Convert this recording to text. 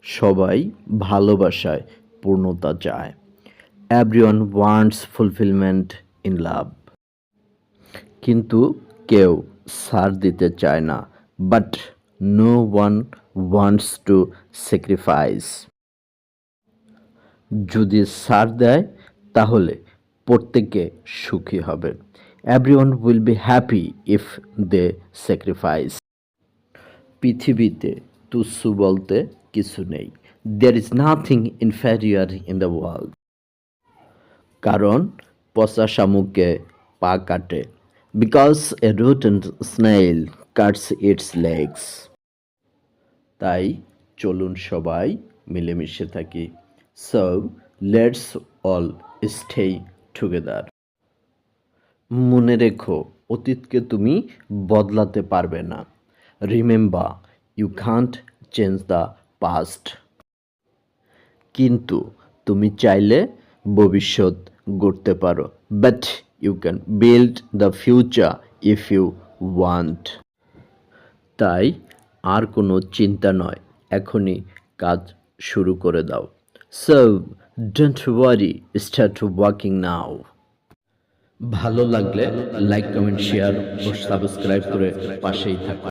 সবাই ভালোবাসায় পূর্ণতা চায়। Everyone wants fulfilment in love. কিন্তু কেউ ছাড় দিতে চায় না। But no one wants to sacrifice. যদি ছাড় দেয় তাহলে প্রত্যেকে সুখী হবে। Everyone will be happy if they sacrifice. পৃথিবীতে তুচ্ছ বলতে কিছু নেই। There is nothing inferior in the world. কারণ পচা শামুকে পা কাটে। Because a rotten snail cuts its legs. তাই চলুন সবাই মিলেমিশে থাকি। So let's all stay together. মনে রেখো, অতীতকে তুমি বদলাতে পারবে না। Remember, you can't change the past. কিন্তু তুমি চাইলে ভবিষ্যৎ গড়তে পারো। But you can build the future if you want. তাই আর কোনো চিন্তা নয়, এখনই কাজ শুরু করে দাও। So don't worry, start working নাও। ভালো লাগলে লাইক, কমেন্ট, শেয়ার ও সাবস্ক্রাইব করে পাশেই থাকুন।